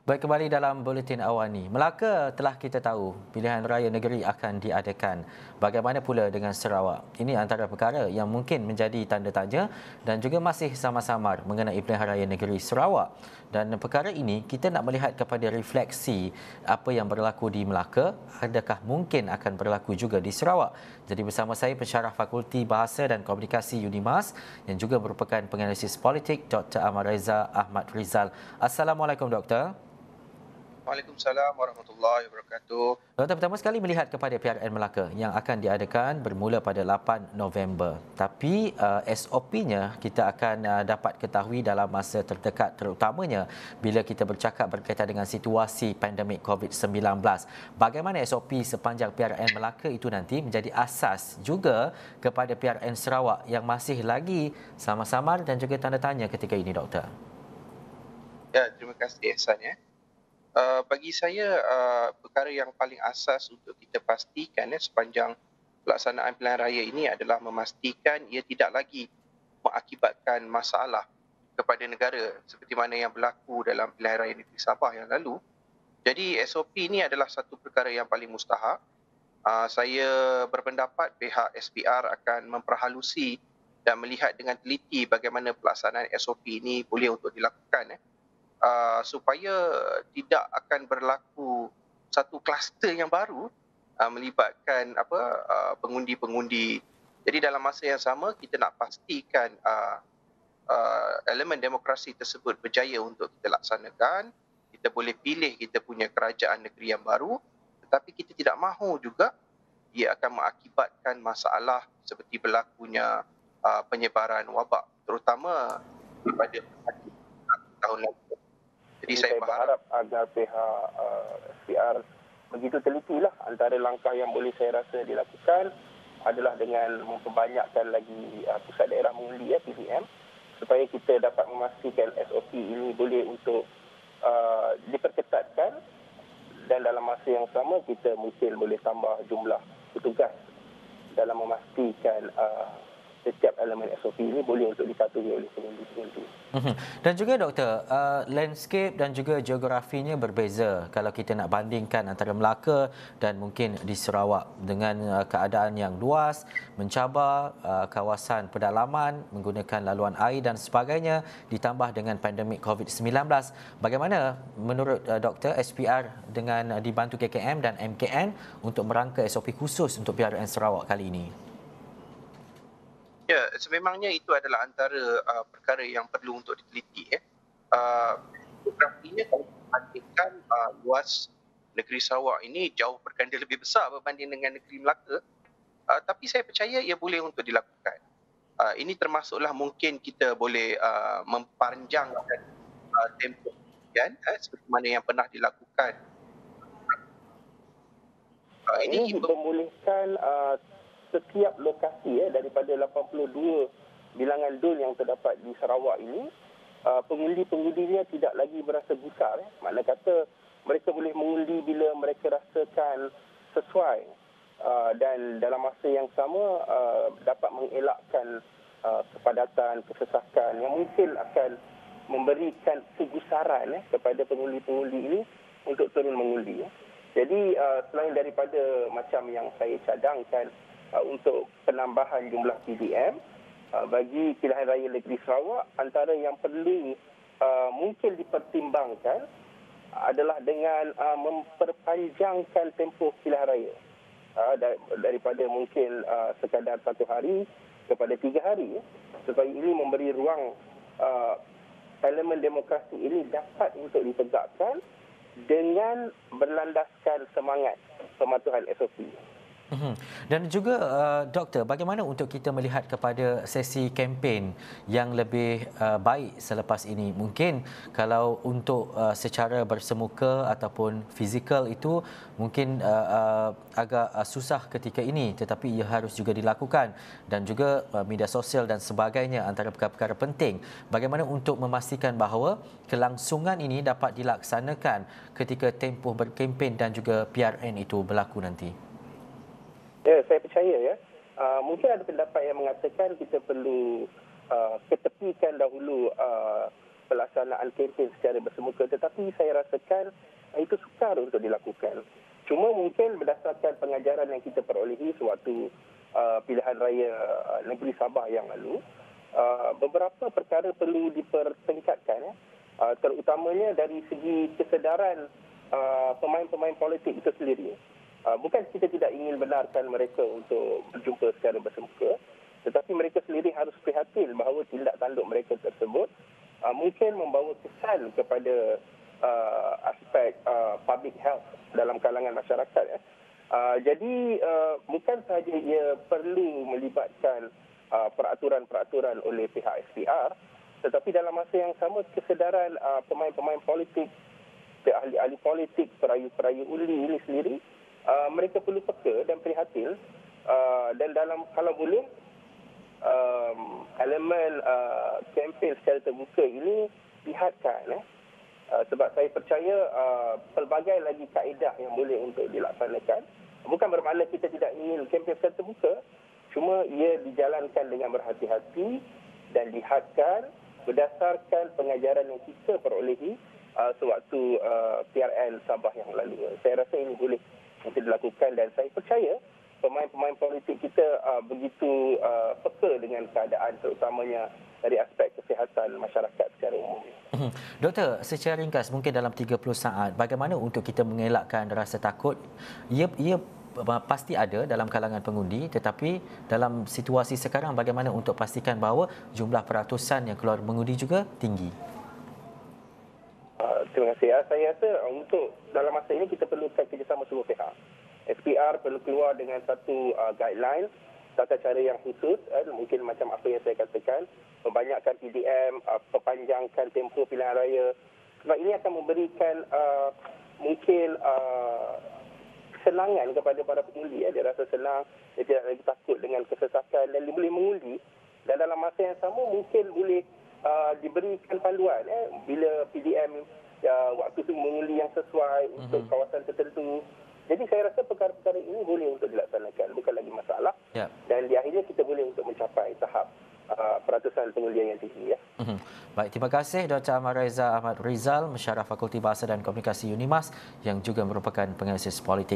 Baik, kembali dalam Buletin Awani. Melaka telah kita tahu pilihan raya negeri akan diadakan. Bagaimana pula dengan Sarawak? Ini antara perkara yang mungkin menjadi tanda tanya dan juga masih samar-samar mengenai pilihan raya negeri Sarawak. Dan perkara ini kita nak melihat kepada refleksi apa yang berlaku di Melaka, adakah mungkin akan berlaku juga di Sarawak. Jadi bersama saya pensyarah Fakulti Bahasa dan Komunikasi UNIMAS yang juga merupakan penganalisis politik Dr. Ahmad Reza Ahmad Rizal. Assalamualaikum Doktor. Waalaikumsalam warahmatullahi wabarakatuh. Doktor, pertama sekali melihat kepada PRN Melaka yang akan diadakan bermula pada 8 November. Tapi SOP-nya kita akan dapat ketahui dalam masa terdekat, terutamanya bila kita bercakap berkaitan dengan situasi pandemik COVID-19. Bagaimana SOP sepanjang PRN Melaka itu nanti menjadi asas juga kepada PRN Sarawak yang masih lagi samar-samar dan juga tanda tanya ketika ini, Doktor. Ya, terima kasih Ehsan ya. Bagi saya perkara yang paling asas untuk kita pastikan sepanjang pelaksanaan pilihan raya ini adalah memastikan ia tidak lagi mengakibatkan masalah kepada negara seperti mana yang berlaku dalam pilihan raya negeri Sabah yang lalu. Jadi SOP ini adalah satu perkara yang paling mustahak. Saya berpendapat pihak SPR akan memperhalusi dan melihat dengan teliti bagaimana pelaksanaan SOP ini boleh untuk dilakukan supaya tidak akan berlaku satu kluster yang baru melibatkan pengundi-pengundi. Jadi dalam masa yang sama kita nak pastikan elemen demokrasi tersebut berjaya untuk kita laksanakan. Kita boleh pilih kita punya kerajaan negeri yang baru, tetapi kita tidak mahu juga ia akan mengakibatkan masalah seperti berlakunya penyebaran wabak, terutama pada tahun lalu. Jadi saya berharap agar pihak SPR begitu telitilah antara langkah yang boleh saya rasa dilakukan adalah dengan memperbanyakkan lagi pusat daerah mengundi PDM supaya kita dapat memastikan SOP ini boleh untuk diperketatkan dan dalam masa yang sama kita mungkin boleh tambah jumlah petugas dalam memastikan setiap elemen SOP ini boleh untuk dipatuhi oleh pengundi-pengundi. Dan juga Doktor, landscape dan juga geografinya berbeza kalau kita nak bandingkan antara Melaka dan mungkin di Sarawak dengan keadaan yang luas, mencabar kawasan pedalaman, menggunakan laluan air dan sebagainya ditambah dengan pandemik COVID-19. Bagaimana menurut Doktor SPR dengan dibantu KKM dan MKN untuk merangka SOP khusus untuk PRN Sarawak kali ini? Ya, sememangnya itu adalah antara perkara yang perlu untuk diteliti. Geografinya kalau dibandingkan luas negeri Sarawak ini jauh berganda lebih besar berbanding dengan negeri Melaka. Tapi saya percaya ia boleh untuk dilakukan. Ini termasuklah mungkin kita boleh mempanjangkan tempoh seperti mana yang pernah dilakukan. Ini membolehkan setiap lokasi daripada 82 bilangan dul yang terdapat di Sarawak ini, pengundi-pengundinya tidak lagi berasa gusar. Makna kata mereka boleh mengundi bila mereka rasakan sesuai dan dalam masa yang sama dapat mengelakkan kepadatan, kesesakan yang mungkin akan memberikan kegusaran kepada pengundi-pengundi ini untuk turun mengundi. Jadi selain daripada macam yang saya cadangkan untuk penambahan jumlah PDM bagi pilihan raya negeri Sarawak, antara yang perlu mungkin dipertimbangkan adalah dengan memperpanjangkan tempoh pilihan raya daripada mungkin sekadar 1 hari kepada 3 hari supaya ini memberi ruang elemen demokrasi ini dapat untuk ditegakkan dengan berlandaskan semangat pematuhan SOP. Dan juga Doktor, bagaimana untuk kita melihat kepada sesi kempen yang lebih baik selepas ini? Mungkin kalau untuk secara bersemuka ataupun fizikal itu mungkin agak susah ketika ini, tetapi ia harus juga dilakukan dan juga media sosial dan sebagainya antara perkara-perkara penting. Bagaimana untuk memastikan bahawa kelangsungan ini dapat dilaksanakan ketika tempoh berkempen dan juga PRN itu berlaku nanti? Ya, saya percaya mungkin ada pendapat yang mengatakan kita perlu ketepikan dahulu pelaksanaan kempen secara bersemuka, tetapi saya rasakan itu sukar untuk dilakukan. Cuma mungkin berdasarkan pengajaran yang kita perolehi sewaktu pilihan raya negeri Sabah yang lalu, beberapa perkara perlu dipertingkatkan, terutamanya dari segi kesedaran pemain-pemain politik itu sendiri. Bukan kita tidak ingin benarkan mereka untuk berjumpa secara bersemuka, tetapi mereka sendiri harus prihatin bahawa tindak tanduk mereka tersebut mungkin membawa kesan kepada aspek public health dalam kalangan masyarakat. Jadi bukan sahaja ia perlu melibatkan peraturan-peraturan oleh pihak SPR, tetapi dalam masa yang sama kesedaran pemain-pemain politik, ahli-ahli politik, perayu-perayu uli ini sendiri, mereka perlu peka dan prihatin, dan dalam kalau boleh elemen kempen secara terbuka ini lihatkan, sebab saya percaya pelbagai lagi kaedah yang boleh untuk dilaksanakan. Bukan bermakna kita tidak ingin kempen secara terbuka, cuma ia dijalankan dengan berhati-hati dan lihatkan berdasarkan pengajaran yang kita perolehi sewaktu PRN Sabah yang lalu. Saya rasa ini boleh untuk dilakukan dan saya percaya pemain-pemain politik kita begitu peka dengan keadaan terutamanya dari aspek kesihatan masyarakat secara umum. Doktor, secara ringkas mungkin dalam 30 saat, bagaimana untuk kita mengelakkan rasa takut? Ia pasti ada dalam kalangan pengundi, tetapi dalam situasi sekarang bagaimana untuk pastikan bahawa jumlah peratusan yang keluar mengundi juga tinggi? Terima kasih. Saya rasa untuk dalam masa ini kita perlukan kerjasama semua pihak. SPR perlu keluar dengan satu guidelines, tata cara yang khusus, mungkin macam apa yang saya katakan, membanyakkan PDM, perpanjangkan tempoh pilihan raya. Sebab ini akan memberikan mungkin kesenangan kepada para pengundi. Dia rasa senang, dia tidak lagi takut dengan kesesakan dan dia boleh mengundi. Dan dalam masa yang sama mungkin boleh diberikan panduan bila PDM waktu itu mengundi yang sesuai untuk kawasan tertentu. Jadi saya rasa perkara-perkara ini boleh untuk dilaksanakan, bukan lagi masalah. Yep. Dan di akhirnya kita boleh untuk mencapai tahap peratusan pengundian yang tinggi. Baik, terima kasih Dr. Ahmad Reza Ahmad Rizal, Mensyarah Fakulti Bahasa dan Komunikasi UNIMAS yang juga merupakan penganalisis politik.